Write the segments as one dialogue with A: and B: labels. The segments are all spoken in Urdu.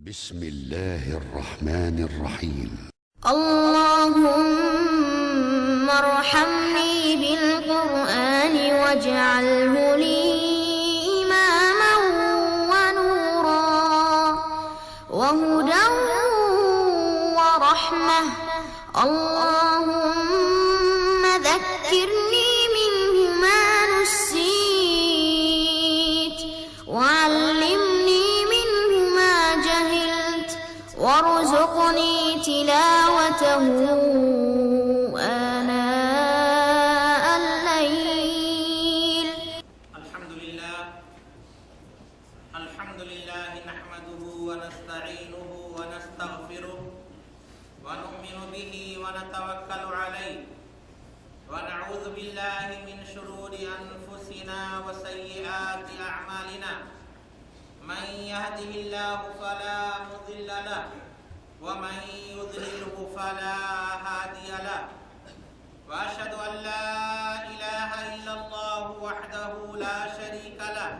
A: بسم الله الرحمن الرحيم.
B: اللهم ارحمني بالقرآن واجعله لي إماما ونورا وهدى ورحمة. اللهم ذكرني منه ما نسيت وعلمني منه ما جهلت وارزقني تلاوته آناء الليل.
C: الحمد لله نحمده ونستعينه ونستغفره ونؤمن به ونتوكل عليه ونعوذ بالله من شرور أنفسنا وسيئات أعمالنا. من يهده الله فلا مضل له ومن يضلله فلا هادي له وأشهد أن لا إله إلا الله وحده لا شريك له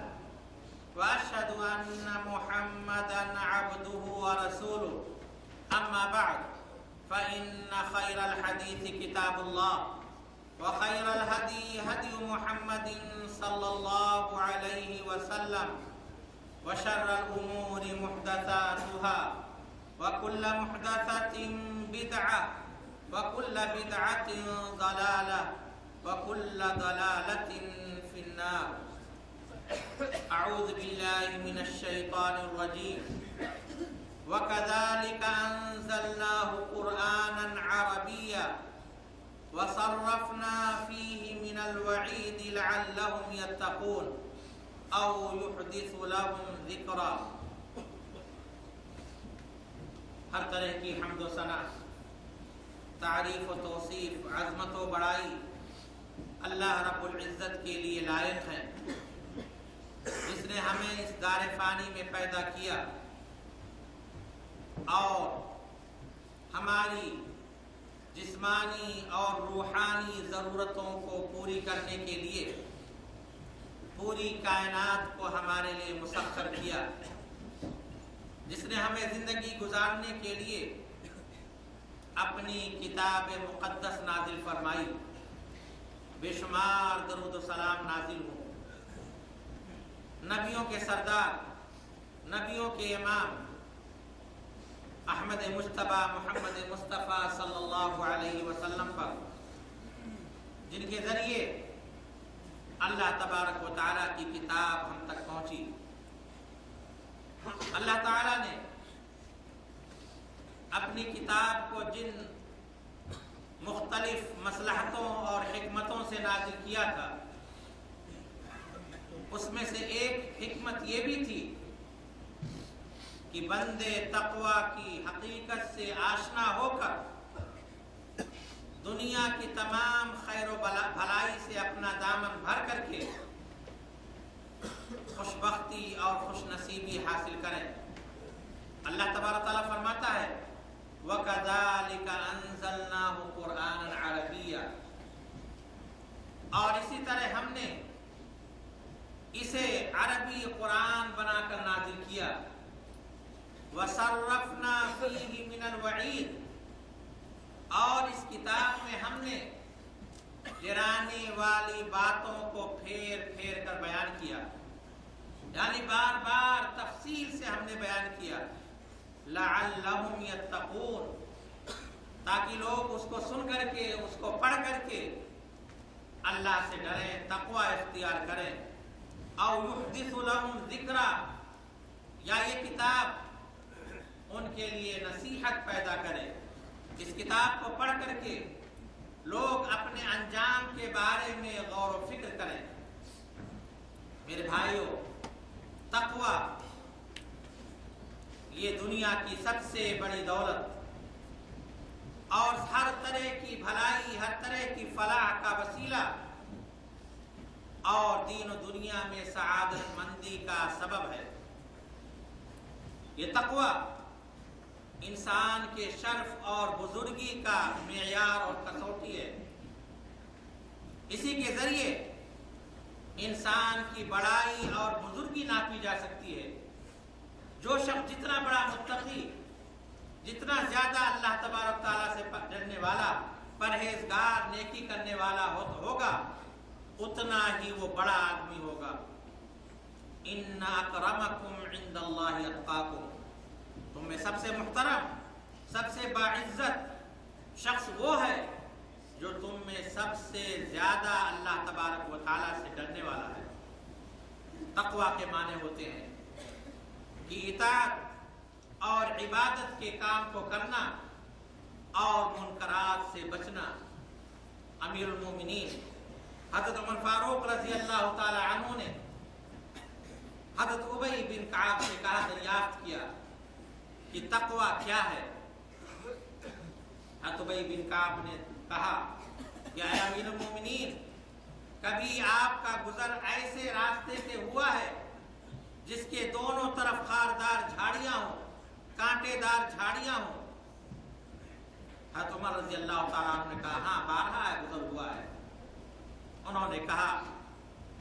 C: وأشهد أن محمدا عبده ورسوله. أما بعد فإن خير الحديث كتاب الله وخير الهدي هدي محمد صلى الله عليه وسلم وشر الأمور محدثاتها وكل محدثة بدعة وكل بدعة ضلالة وكل ضلالة في النار. أعوذ بالله من الشيطان الرجيم. وكذلك أنزلناه قرآنا عربيا وصرفنا فيه من الوعيد لعلهم يتقون أو يحدث لهم ذكرا. ہر طرح کی حمد و ثنا، تعریف و توصیف، عظمت و بڑائی اللہ رب العزت کے لیے لائق ہے، جس نے ہمیں اس دار فانی میں پیدا کیا اور ہماری جسمانی اور روحانی ضرورتوں کو پوری کرنے کے لیے پوری کائنات کو ہمارے لیے مسخر کیا، جس نے ہمیں زندگی گزارنے کے لیے اپنی کتاب مقدس نازل فرمائی، بے شمار درود و سلام نازل ہو نبیوں کے سردار، نبیوں کے امام احمد مجتبیٰ محمد مصطفیٰ صلی اللہ علیہ وسلم پر، جن کے ذریعے اللہ تبارک و تعالیٰ کی کتاب ہم تک پہنچی۔ اللہ تعالیٰ نے اپنی کتاب کو جن مختلف مصلحتوں اور حکمتوں سے نازل کیا تھا، اس میں سے ایک حکمت یہ بھی تھی کہ بندے تقوی کی حقیقت سے آشنا ہو کر دنیا کی تمام خیر و بھلائی سے اپنا دامن بھر کر کے خوشبختی اور خوش نصیبی حاصل کریں۔ اللہ تبارک تعالیٰ فرماتا ہے وَكَذَلِكَ أَنزَلْنَاهُ قُرْآنًا عَرَبِيًّا، اور اسی طرح ہم نے اسے عربی قرآن بنا کر نازل کیا۔ وَصَرَّفْنَا فِيهِ مِنَ الْوَعِيدِ، اور اس کتاب میں ہم نے ڈرانے والی باتوں کو پھیر پھیر کر بیان کیا، یعنی بار بار تفصیل سے ہم نے بیان کیا، لَعَلَّهُمْ يَتَّقُونَ، تاکہ لوگ اس کو سن کر کے، اس کو پڑھ کر کے اللہ سے ڈریں، تقوی اختیار کریں۔ أَوْ يُحْدِثُ لَهُمْ ذِكْرًا، یا یہ کتاب ان کے لیے نصیحت پیدا کرے، اس کتاب کو پڑھ کر کے لوگ اپنے انجام کے بارے میں غور و فکر کریں۔ میرے بھائیوں، تقوی یہ دنیا کی سب سے بڑی دولت اور ہر طرح کی بھلائی، ہر طرح کی فلاح کا وسیلہ اور دین و دنیا میں سعادت مندی کا سبب ہے۔ یہ تقوی انسان کے شرف اور بزرگی کا معیار اور کسوٹی ہے، اسی کے ذریعے انسان کی بڑائی اور بزرگی ناپی جا سکتی ہے۔ جو شخص جتنا بڑا متقی، جتنا زیادہ اللہ تبارک تعالیٰ سے ڈرنے والا، پرہیزگار، نیکی کرنے والا ہوگا، اتنا ہی وہ بڑا آدمی ہوگا۔ ان اکرمکم عند اللہ اتقاکم، تم میں سب سے محترم، سب سے باعزت شخص وہ ہے جو تم میں سب سے زیادہ اللہ تبارک و تعالیٰ سے ڈرنے والا ہے۔ تقویٰ کے معنی ہوتے ہیں کہ اطاعت اور عبادت کے کام کو کرنا اور منکرات سے بچنا۔ امیر المومنین حضرت عمر فاروق رضی اللہ تعالی عنہ نے حضرت ابی بن کعب سے کہا، دریافت کیا کہ تقویٰ کیا ہے؟ حضرت ابی بن کعب نے کہا کہ اے امیر المومنین، کبھی آپ کا گزر ایسے راستے سے ہوا ہے جس کے دونوں طرف خاردار جھاڑیاں ہوں، کانٹے دار جھاڑیاں ہوں؟ حضرت عمر رضی اللہ تعالیٰ عنہ نے کہا، ہاں بارہا ہے، گزر ہوا ہے۔ انہوں نے کہا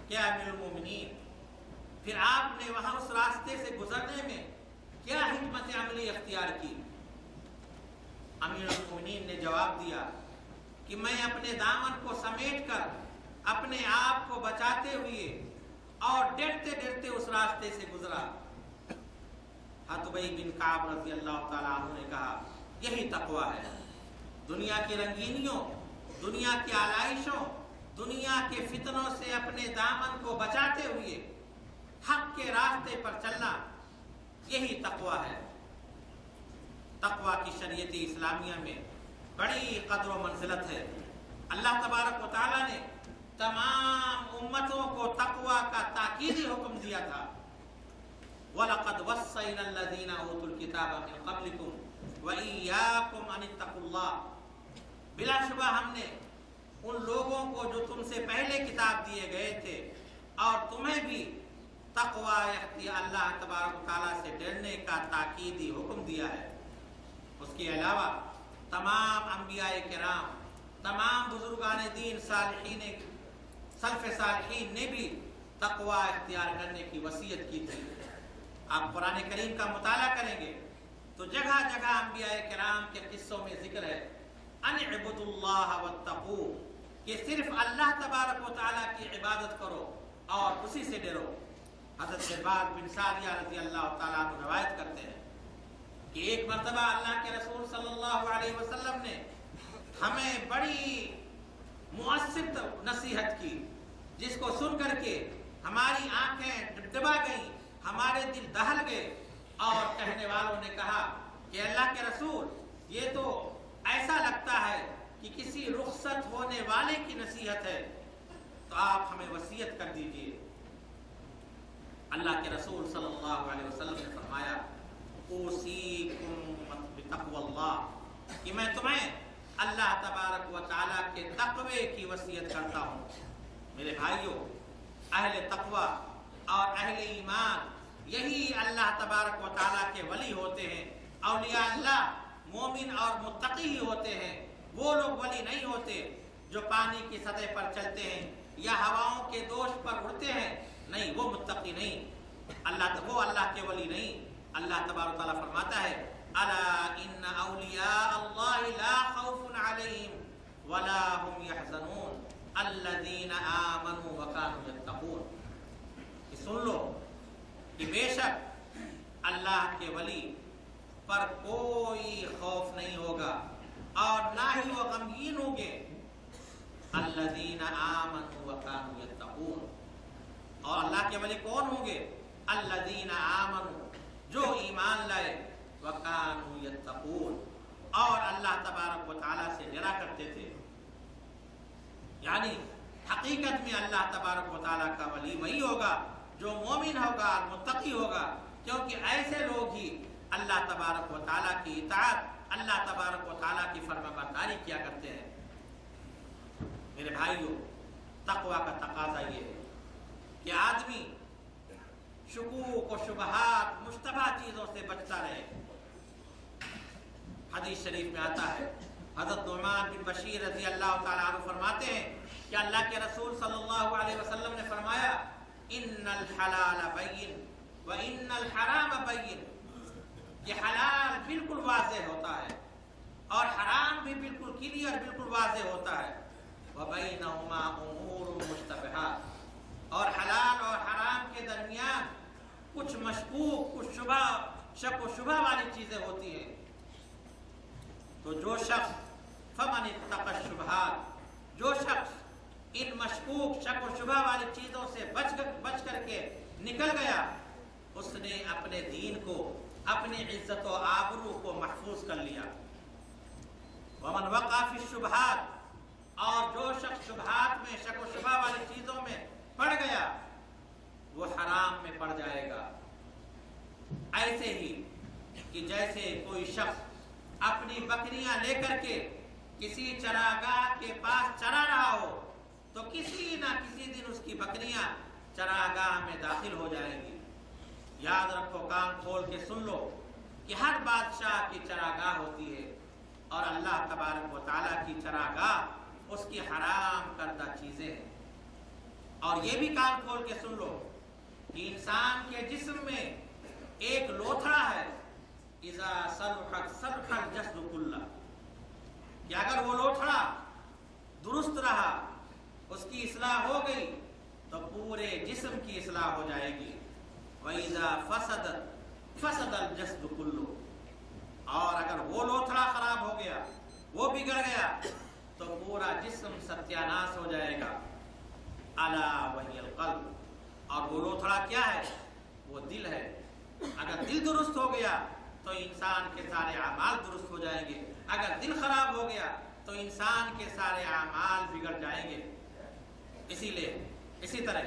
C: کہ امیر المومنین، پھر آپ نے وہاں اس راستے سے گزرنے میں کیا حکمت عملی اختیار کی؟ امیر المومنین نے جواب دیا کہ میں اپنے دامن کو سمیٹ کر اپنے آپ کو بچاتے ہوئے اور ڈرتے ڈرتے اس راستے سے گزرا۔ حضرت ابی بن کعب رضی اللہ تعالیٰ عنہ نے کہا، یہی تقویٰ ہے۔ دنیا کی رنگینیوں، دنیا کی آلائشوں، دنیا کے فتنوں سے اپنے دامن کو بچاتے ہوئے حق کے راستے پر چلنا، یہی تقویٰ ہے۔ تقویٰ کی شریعت اسلامیہ میں بڑی قدر و منزلت ہے۔ اللہ تبارک و تعالیٰ نے تمام امتوں کو تقویٰ کا تاکیدی حکم دیا تھا۔ وَلَقَدْ وَصَّيْنَا الَّذِينَ أُوتُوا الْكِتَابَ مِنْ قَبْلِكُمْ وَإِيَّاكُمْ أَنِ اتَّقُوا اللَّهَ، بلا شبہ ہم نے ان لوگوں کو جو تم سے پہلے کتاب دیے گئے تھے اور تمہیں بھی تقویٰ اللہ تبارک و تعالیٰ سے ڈرنے کا تاکیدی حکم دیا ہے۔ اس کے علاوہ تمام انبیاء کرام، تمام بزرگان دین، صالحین، سلف صالحین نے بھی تقویٰ اختیار کرنے کی وصیت کی تھی۔ آپ قرآن کریم کا مطالعہ کریں گے تو جگہ جگہ انبیاء کرام کے قصوں میں ذکر ہے، ان اعبدوا اللہ واتقوہ، کہ صرف اللہ تبارک و تعالیٰ کی عبادت کرو اور اسی سے ڈرو۔ حضرت عباد بن ساریہ رضی اللہ تعالیٰ عنہ روایت کرتے ہیں کہ ایک مرتبہ اللہ کے رسول صلی اللہ علیہ وسلم نے ہمیں بڑی مؤثر نصیحت کی، جس کو سن کر کے ہماری آنکھیں ڈبڈبا گئیں، ہمارے دل دہل گئے، اور کہنے والوں نے کہا کہ اللہ کے رسول، یہ تو ایسا لگتا ہے کہ کسی رخصت ہونے والے کی نصیحت ہے، تو آپ ہمیں وصیت کر دیجئے۔ اللہ کے رسول صلی اللہ علیہ وسلم نے فرمایا، اوصیکم بتقوی اللہ، کہ میں تمہیں اللہ تبارک و تعالیٰ کے تقوی کی وصیت کرتا ہوں۔ میرے بھائیوں، اہل تقوی اور اہل ایمان یہی اللہ تبارک و تعالیٰ کے ولی ہوتے ہیں۔ اولیاء اللہ مومن اور متقی ہی ہوتے ہیں۔ وہ لوگ ولی نہیں ہوتے جو پانی کی سطح پر چلتے ہیں یا ہواؤں کے دوش پر اڑتے ہیں، نہیں، وہ متقی نہیں، وہ اللہ کے ولی نہیں۔ اللہ تبارک و تعالیٰ فرماتا ہے، الا ان اولیاء اللہ لا خوف علیہم ولا هم يحزنون الذین آمنوا وکانوا یتقون، کہ سن لو کہ بے شک اللہ کے ولی پر کوئی خوف نہیں ہوگا اور نہ ہی وہ غمگین ہوں گے۔ الذین آمنوا وکانوا یتقون، اور اللہ کے ولی کون ہوں گے؟ الذین آمنوا، جو ایمان لائے، وکانوا یتقون، اور اللہ تبارک و تعالیٰ سے ڈرا کرتے تھے۔ یعنی حقیقت میں اللہ تبارک و تعالیٰ کا ولی وہی ہوگا جو مومن ہوگا، متقی ہوگا، کیونکہ ایسے لوگ ہی اللہ تبارک و تعالیٰ کی اطاعت، اللہ تبارک و تعالیٰ کی فرمانبرداری کیا کرتے ہیں۔ میرے بھائیوں، تقویٰ کا تقاضا یہ ہے کہ آدمی شکوک و شبہات، مشتبہ چیزوں سے بچتا رہے۔ حدیث شریف میں آتا ہے، حضرت نعمان بن بشیر رضی اللہ تعالیٰ عنہ فرماتے ہیں کہ اللہ کے رسول صلی اللہ علیہ وسلم نے فرمایا، ان الحلال بین وان الحرام بین کہ حلال بالکل واضح ہوتا ہے اور حرام بھی بالکل کلیئر، بالکل واضح ہوتا ہے۔ وَبَيْنَهُمَا أُمُورٌ مُشْتَبِهَاتٌ، اور حلال اور حرام کے درمیان کچھ مشکوک، کچھ شک و شبہ والی چیزیں ہوتی ہیں۔ تو جو شخص فَمَنِ اتَّقَى الشُّبْهَاتِ، جو شخص ان مشکوک، شک و شبہ والی چیزوں سے بچ کر کے نکل گیا، اس نے اپنے دین کو، اپنی عزت و آبرو کو محفوظ کر لیا۔ وَمَنْ وَقَعَ فِي الشُّبْهَاتِ، اور جو شخص شبہات میں، شک و شبہ والی چیزوں میں پڑ گیا، وہ حرام میں پڑ جائے گا۔ ایسے ہی کہ جیسے کوئی شخص اپنی بکریاں لے کر کے کسی چراگاہ کے پاس چرا رہا ہو، تو کسی نہ کسی دن اس کی بکریاں چراگاہ میں داخل ہو جائیں گی۔ یاد رکھو، کان کھول کے سن لو کہ ہر بادشاہ کی چراگاہ ہوتی ہے، اور اللہ تبارک و تعالیٰ کی چراگاہ اس کی حرام کردہ چیزیں ہیں۔ اور یہ بھی کان کھول کے سن لو کہ انسان کے جسم میں ایک لوتھڑا ہے، اذا صلحت صلح الجسد کلہ، کہ اگر وہ لوتھڑا درست رہا، اس کی اصلاح ہو گئی، تو پورے جسم کی اصلاح ہو جائے گی۔ وَإِذَا فَسَدَتْ فَسَدَ الْجَسْدُ كُلُّهُ، اور اگر وہ لوتھڑا خراب ہو گیا، وہ بگڑ گیا، تو پورا جسم ستیاناش ہو جائے گا۔ الا وہی القلب، اور وہ لوتھڑا کیا ہے؟ وہ دل ہے۔ اگر دل درست ہو گیا تو انسان کے سارے اعمال درست ہو جائیں گے، اگر دل خراب ہو گیا تو انسان کے سارے اعمال بگڑ جائیں گے۔ اسی طرح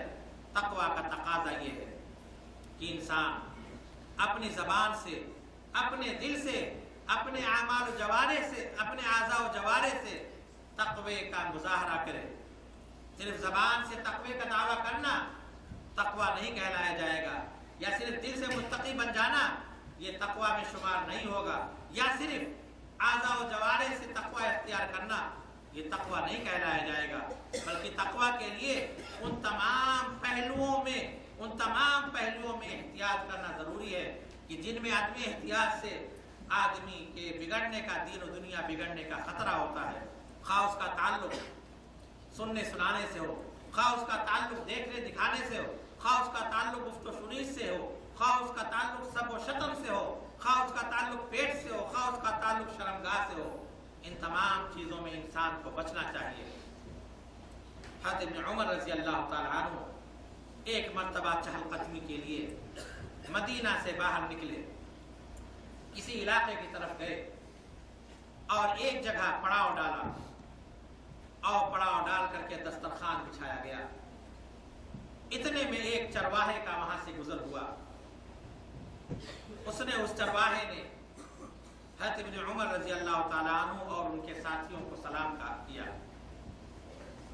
C: تقویٰ کا تقاضا یہ ہے کہ انسان اپنی زبان سے، اپنے دل سے، اپنے اعمال و جوارح سے، اپنے اعضاء و جوارح سے تقوی کا مظاہرہ کرے۔ صرف زبان سے تقوی کا دعویٰ کرنا تقویٰ نہیں کہلایا جائے گا، یا صرف دل سے متقی بن جانا یہ تقویٰ میں شمار نہیں ہوگا، یا صرف اعضاء و جوارح سے تقویٰ اختیار کرنا یہ تقویٰ نہیں کہلایا جائے گا، بلکہ تقویٰ کے لیے ان تمام پہلوؤں میں احتیاط کرنا ضروری ہے کہ جن میں عدم احتیاط سے آدمی کے بگڑنے کا، دین و دنیا بگڑنے کا خطرہ ہوتا ہے۔ خواہ اس کا تعلق سننے سنانے سے ہو، خواہ اس کا تعلق دیکھنے دکھانے سے ہو، خواہ اس کا تعلق گفت و شنید سے ہو، خواہ اس کا تعلق سب و شتم سے ہو، خواہ اس کا تعلق پیٹ سے ہو، خواہ اس کا تعلق شرمگاہ سے ہو، ان تمام چیزوں میں انسان کو بچنا چاہیے۔ حضرت ابن عمر رضی اللہ تعالیٰ عنہ ایک مرتبہ چہل قدمی کے لیے مدینہ سے باہر نکلے، کسی علاقے کی طرف گئے اور ایک جگہ پڑاؤ ڈالا، اور پڑاؤ ڈال کر کے دسترخوان بچھایا گیا۔ اتنے میں ایک چرواہے کا وہاں سے گزر ہوا، اس چرواہے نے حضرت ابن عمر رضی اللہ تعالیٰ عنہ اور ان کے ساتھیوں کو سلام کیا۔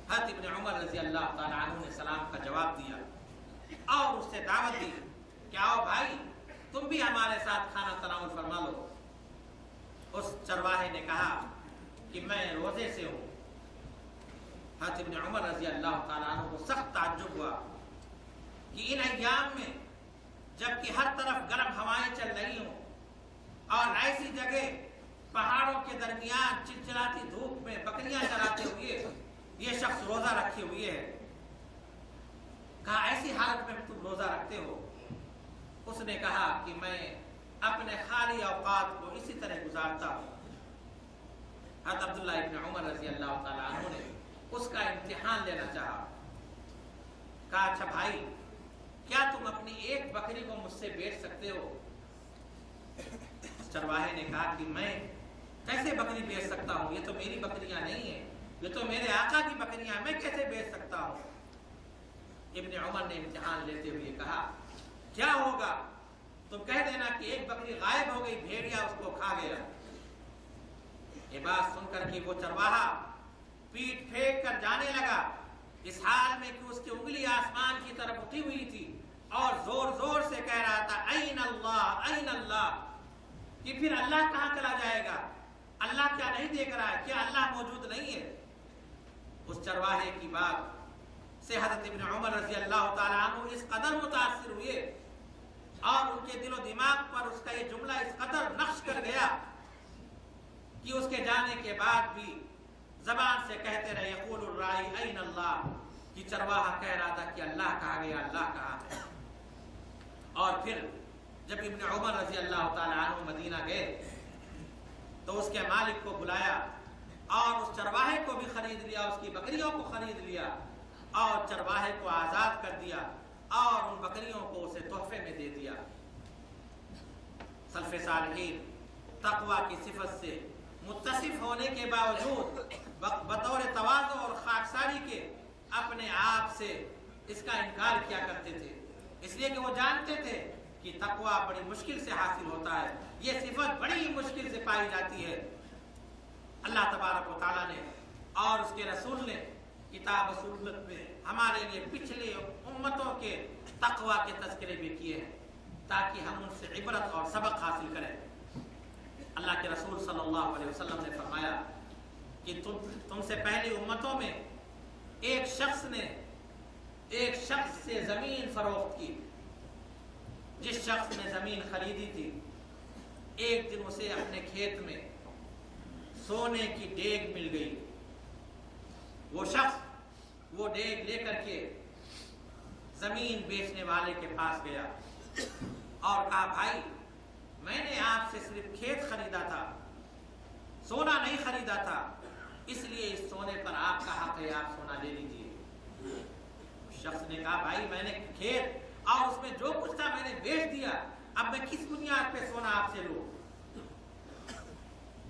C: حضرت ابن عمر رضی اللہ تعالیٰ عنہ نے سلام کا جواب دیا اور اس سے دعوت دی کہ آؤ بھائی، تم بھی ہمارے ساتھ کھانا تناول فرما لو۔ اس چرواہے نے کہا کہ میں روزے سے ہوں۔ حضرت ابن عمر رضی اللہ تعالیٰ عنہ کو سخت تعجب ہوا کہ ان ایام میں جبکہ ہر طرف گرم ہوائیں چل رہی ہوں اور ایسی جگہ پہاڑوں کے درمیان چلچلاتی دھوپ میں بکریاں چراتے ہوئے یہ شخص روزہ رکھے ہوئے ہے۔ کہا ایسی حالت میں تم روزہ رکھتے ہو؟ اس نے کہا کہ میں اپنے خالی اوقات کو اسی طرح گزارتا ہوں۔ حضرت عبداللہ ابن عمر رضی اللہ تعالیٰ عنہ نے اس کا امتحان لینا چاہا۔ کہا اچھا بھائی، کیا تم اپنی ایک بکری کو مجھ سے بیچ سکتے ہو؟ چرواہے نے کہا کہ میں کیسے بکری بیچ سکتا ہوں؟ یہ تو میری بکریاں نہیں ہیں، یہ تو میرے آقا کی بکریاں ہیں، میں کیسے بیچ سکتا ہوں؟ ابن عمر نے امتحان لیتے ہوئے کہا کیا ہوگا؟ تم کہہ دینا کہ ایک بکری غائب ہو گئی، بھیڑیا اس کو کھا گیا۔ یہ بات سن کر کے وہ چرواہا پیٹ پھینک کر جانے لگا، اس حال میں کہ اس کی انگلی آسمان کی طرف اٹھی ہوئی تھی اور زور زور سے کہہ رہا تھا این اللہ این اللہ، کہ پھر اللہ کہاں چلا جائے گا؟ اللہ کیا نہیں دیکھ رہا ہے؟ کیا اللہ موجود نہیں ہے؟ اس چرواہے کی بات سے حضرت ابن عمر رضی اللہ تعالیٰ عنہ اس قدر متاثر ہوئے اور ان کے دل و دماغ پر اس کا یہ جملہ اس قدر نقش کر گیا کہ اس کے جانے کے بعد بھی زبان سے کہتے رہے یقول الرائی این اللہ، کہ چرواہا کہہ رہا تھا کہ اللہ کہا گیا، اللہ کہا ہے۔ اور پھر جب ابن عمر رضی اللہ تعالی عنہ مدینہ گئے تو اس کے مالک کو بلایا اور اس چرواہے کو بھی خرید لیا، اس کی بکریوں کو خرید لیا اور چرواہے کو آزاد کر دیا اور ان بکریوں کو اسے تحفے میں دے دیا۔ سلف صالحین تقوی کی صفت سے متصف ہونے کے باوجود بطور تواضع اور خاکساری کے اپنے آپ سے اس کا انکار کیا کرتے تھے، اس لیے کہ وہ جانتے تھے کہ تقوی بڑی مشکل سے حاصل ہوتا ہے، یہ صفت بڑی مشکل سے پائی جاتی ہے۔ اللہ تبارک و تعالیٰ نے اور اس کے رسول نے کتاب و سنت میں ہمارے لیے پچھلے امتوں کے تقوی کے تذکرے بھی کیے ہیں تاکہ ہم ان سے عبرت اور سبق حاصل کریں۔ اللہ کے رسول صلی اللہ علیہ وسلم نے فرمایا کہ تم سے پہلی امتوں میں ایک شخص سے زمین فروخت کی، جس شخص نے زمین خریدی تھی ایک دن اسے اپنے کھیت میں سونے کی ڈیگ مل گئی۔ وہ شخص وہ ڈیگ لے کر کے زمین بیچنے والے کے پاس گیا اور کہا بھائی میں نے آپ سے صرف کھیت خریدا تھا، سونا نہیں خریدا تھا، اس لیے اس سونے پر آپ کا حق ہے، آپ سونا لے لیجیے۔ شخص نے کہا بھائی میں نے کھیت اور اس میں جو کچھ تھا میں نے بیچ دیا، اب میں کس بنیاد پہ سونا آپ سے لوں؟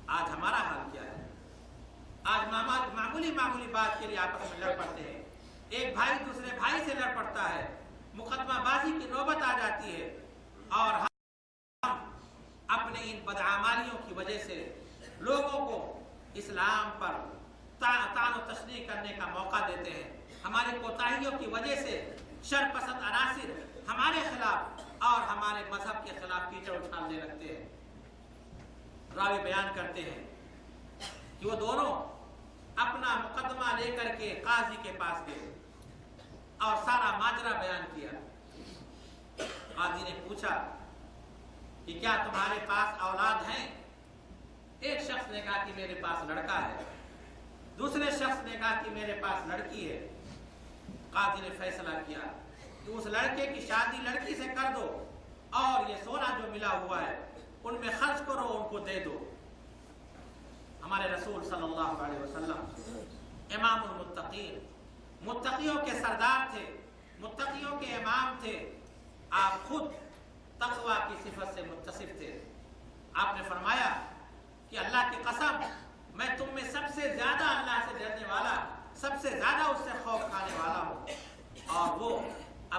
C: آج ہمارا حال کیا ہے؟ آج معمولی بات کے لیے آپس میں لڑ پڑتے ہیں، ایک بھائی دوسرے بھائی سے لڑ پڑتا ہے، مقدمہ بازی کی نوبت آ جاتی ہے اور ہم اپنے ان بدعمالیوں کی وجہ سے لوگوں کو اسلام پر طعن و تشنیع کرنے کا موقع دیتے ہیں۔ ہماری کوتاہیوں کی وجہ سے شر پسند عناصر ہمارے خلاف اور ہمارے مذہب کے خلاف کیچڑ اچھالنے لگتے ہیں۔ راوی بیان کرتے ہیں کہ وہ دونوں اپنا مقدمہ لے کر کے قاضی کے پاس گئے اور سارا ماجرا بیان کیا۔ قاضی نے پوچھا کہ کیا تمہارے پاس اولاد ہیں؟ ایک شخص نے کہا کہ میرے پاس لڑکا ہے، دوسرے شخص نے کہا کہ میرے پاس لڑکی ہے۔ قاضی نے فیصلہ کیا کہ اس لڑکے کی شادی لڑکی سے کر دو اور یہ سونا جو ملا ہوا ہے ان میں خرچ کرو، ان کو دے دو۔ ہمارے رسول صلی اللہ علیہ وسلم امام المتقین، متقیوں کے سردار تھے، متقیوں کے امام تھے، آپ خود تقوی کی صفت سے متصف تھے۔ آپ نے فرمایا کہ اللہ کی قسم میں تم میں سب سے زیادہ اللہ سے ڈرنے والا، سب سے زیادہ اس سے خوف کھانے والا ہوں، اور وہ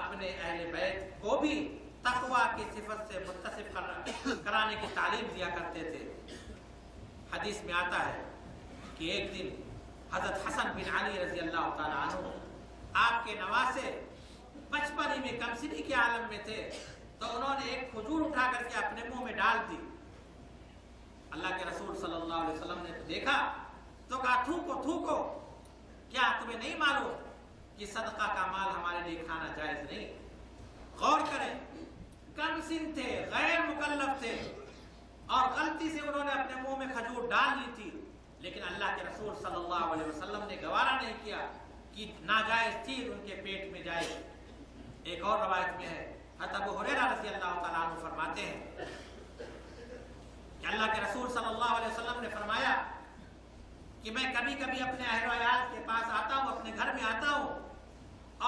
C: اپنے اہل بیت کو بھی تقوی کی صفت سے متصف کرانے کی تعلیم دیا کرتے تھے۔ حدیث میں آتا ہے کہ ایک دن حضرت حسن بن علی رضی اللہ تعالی عنہ آپ کے نواسے بچپن ہی میں کمسنی کے عالم میں تھے، تو انہوں نے ایک کھجور اٹھا کر کے اپنے منہ میں ڈال دی۔ اللہ کے رسول صلی اللہ علیہ وسلم نے دیکھا تو کہا تھوکو تھوکو، کیا تمہیں نہیں معلوم کہ صدقہ کا مال ہمارے لیے کھانا جائز نہیں؟ غور کریں، کم سن تھے، غیر مکلف تھے اور غلطی سے انہوں نے اپنے منہ میں کھجور ڈال لی تھی، لیکن اللہ کے رسول صلی اللہ علیہ وسلم نے گوارا نہیں کیا کہ ناجائز چیز ان کے پیٹ میں جائے۔ ایک اور روایت میں ہے، حضرت ابو ہریرہ رضی اللہ تعالیٰ عنہ فرماتے ہیں کہ اللہ کے رسول صلی اللہ علیہ وسلم نے فرمایا کہ میں کبھی کبھی اپنے اہل و عیال کے پاس آتا ہوں، اپنے گھر میں آتا ہوں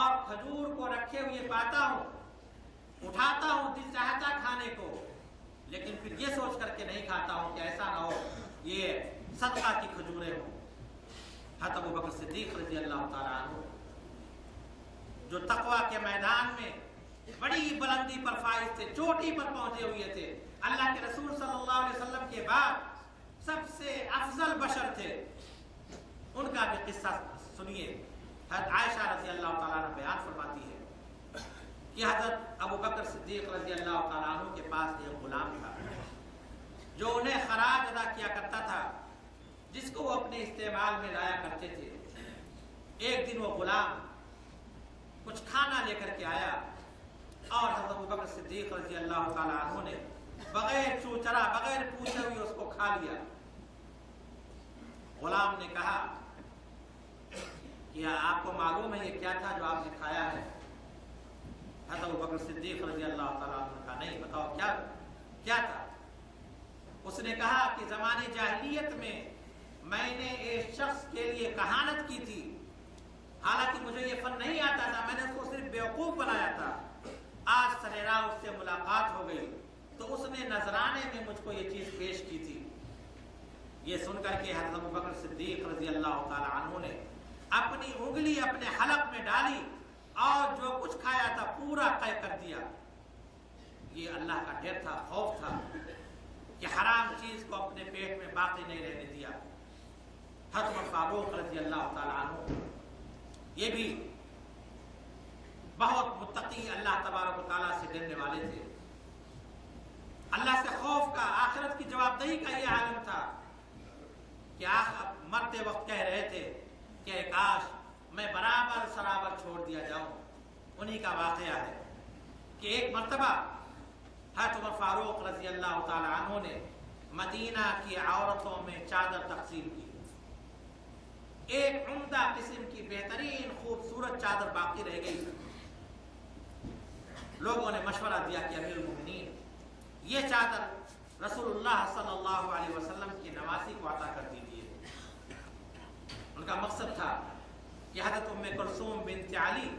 C: اور کھجور کو رکھے ہوئے پاتا ہوں، اٹھاتا ہوں، دل چاہتا کھانے کو، لیکن پھر یہ سوچ کر کے نہیں کھاتا ہوں کہ ایسا نہ ہو یہ صدقہ کی کھجوریں ہوں۔ حضرت ابو بکر صدیق رضی اللہ تعالیٰ عنہ جو تقوی کے میدان میں بڑی بلندی پر فائز تھے، چوٹی پر پہنچے ہوئے تھے، اللہ کے رسول صلی اللہ علیہ وسلم کے بعد سب سے افضل بشر تھے، ان کا بھی قصہ سنیے۔ حضرت عائشہ رضی اللہ تعالیٰ عنہ بیان فرماتی ہے کہ حضرت ابو بکر صدیق رضی اللہ تعالیٰ عنہ کے پاس ایک غلام تھا جو انہیں خراج ادا کیا کرتا تھا، جس کو وہ اپنے استعمال میں لایا کرتے تھے۔ ایک دن وہ غلام کچھ کھانا لے کر کے آیا اور حضرت ابوبکر صدیق رضی اللہ تعالیٰ عنہ نے بغیر چوچرا بغیر پوچھے ہوئے اس کو کھا لیا۔ غلام نے کہا کہ آپ کو معلوم ہے یہ کیا تھا جو آپ نے کھایا ہے؟ حضرت ابوبکر صدیق رضی اللہ تعالیٰ عنہ نے کہا نہیں، بتاؤ کیا تھا؟ اس نے کہا کہ زمانے جاہلیت میں نے ایک شخص کے لیے کہانت کی تھی، حالانکہ مجھے یہ فن نہیں آتا تھا، میں نے اس کو صرف بیوقوف بنایا تھا۔ آج سریرا اس سے ملاقات ہو گئی تو اس نے نذرانے میں مجھ کو یہ چیز پیش کی تھی۔ یہ سن کر کے حضرت ابوبکر صدیق رضی اللہ تعالی عنہ نے اپنی انگلی اپنے حلق میں ڈالی اور جو کچھ کھایا تھا پورا طے کر دیا۔ یہ اللہ کا ڈر تھا، خوف تھا کہ حرام چیز کو اپنے پیٹ میں باقی نہیں رہنے دیا۔ حضرت فاروق رضی اللہ تعالی عنہ یہ بھی بہت متقی، اللہ تبارک و تعالیٰ سے ڈرنے والے تھے۔ اللہ سے خوف کا، آخرت کی جواب دہی کا یہ عالم تھا کہ مرتے وقت کہہ رہے تھے کہ کاش میں برابر سرابر چھوڑ دیا جاؤں۔ انہی کا واقعہ ہے کہ ایک مرتبہ حضرت عمر فاروق رضی اللہ تعالی عنہ نے مدینہ کی عورتوں میں چادر تقسیم کی۔ ایک عمدہ قسم کی بہترین خوبصورت چادر باقی رہ گئی۔ لوگوں نے مشورہ دیا کہ امیر المومنین یہ چادر رسول اللہ صلی اللہ علیہ وسلم کی نواسی کو عطا کر دیجیے۔ ان کا مقصد تھا کہ حضرت ام کلثوم بنت علی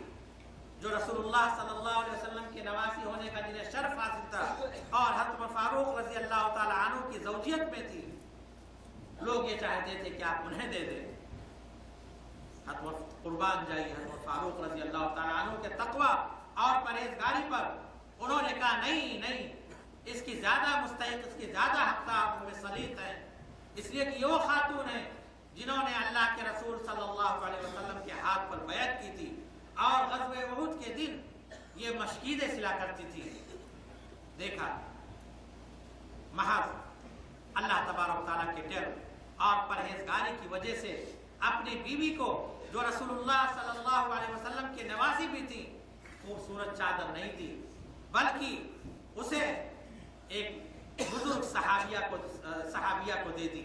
C: جو رسول اللہ صلی اللہ علیہ وسلم کے نواسی ہونے کا جنہیں شرف حاصل تھا اور حضرت عمر فاروق رضی اللہ تعالی عنہ کی زوجیت میں تھی، لوگ یہ چاہتے تھے کہ آپ انہیں دے دیں۔ حضرت قربان جائی حضرت فاروق رضی اللہ تعالی عنہ کے تقوی اور پرہیزگاری پر انہوں نے کہا نہیں، اس کی زیادہ مستحق، اس کی زیادہ حقدار ام سلیط ہیں، اس لیے کہ یہ وہ خاتون ہیں جنہوں نے اللہ کے رسول صلی اللہ علیہ وسلم کے ہاتھ پر بیعت کی تھی اور غزوہ احد کے دن یہ مشکیزیں سلا کرتی تھی۔ دیکھا محض اللہ تبارک تعالیٰ کے ڈر اور پرہیزگاری کی وجہ سے اپنی بیوی کو جو رسول اللہ صلی اللہ علیہ وسلم کی نواسی بھی تھی خوبصورت چادر نہیں دی، بلکہ اسے ایک بزرگ صحابیہ کو دے دی۔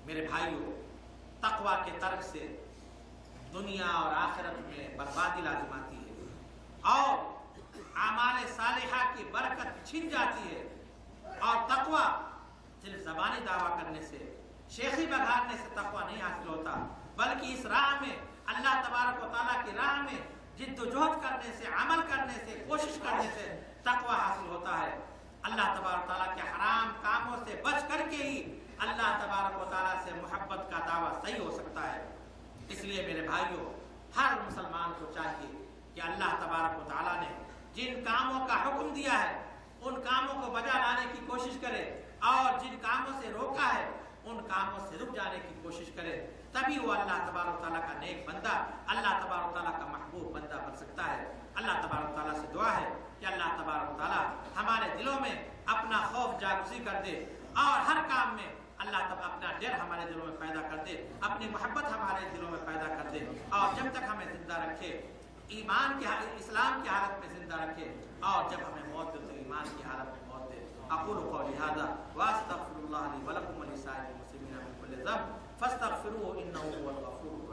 C: میرے بھائیوں، تقوی کے ترک سے دنیا اور آخرت میں بربادی لازم آتی ہے اور اعمال صالحہ کی برکت چھن جاتی ہے، اور تقوی صرف زبانی دعویٰ کرنے سے، شیخی بگھارنے سے تقوی نہیں حاصل ہوتا، بلکہ اس راہ میں اللہ تبارک و تعالیٰ کی راہ میں جد و جہد کرنے سے، عمل کرنے سے، کوشش کرنے سے تقوی حاصل ہوتا ہے۔ اللہ تبارک و تعالیٰ کے حرام کاموں سے بچ کر کے ہی اللہ تبارک و تعالیٰ سے محبت کا دعویٰ صحیح ہو سکتا ہے۔ اس لیے میرے بھائیوں، ہر مسلمان کو چاہیے کہ اللہ تبارک و تعالیٰ نے جن کاموں کا حکم دیا ہے ان کاموں کو بجا لانے کی کوشش کرے، اور جن کاموں سے روکا ہے ان کاموں سے رک جانے کی کوشش کرے، تبھی وہ اللہ تبارک و تعالیٰ کا نیک بندہ، اللہ تبارک و تعالیٰ کا محبوب بندہ بن سکتا ہے۔ اللہ تبارک و تعالیٰ سے دعا ہے کہ اللہ تبارک و تعالیٰ ہمارے دلوں میں اپنا خوف جاگزی کر دے، اور ہر کام میں اللہ تعالیٰ اپنا ڈر ہمارے دلوں میں پیدا کر دے، اپنی محبت ہمارے دلوں میں پیدا کر دے، اور جب تک ہمیں زندہ رکھے ایمان کے اسلام کی حالت میں زندہ رکھے، اور جب ہمیں موت دے تو ایمان کی حالت میں موت دے۔ اقول قولی ھذا واستغفر اللہ لی ولکم ولسائر المسلمین من کل ذنب فاستغفروه انه هو الغفور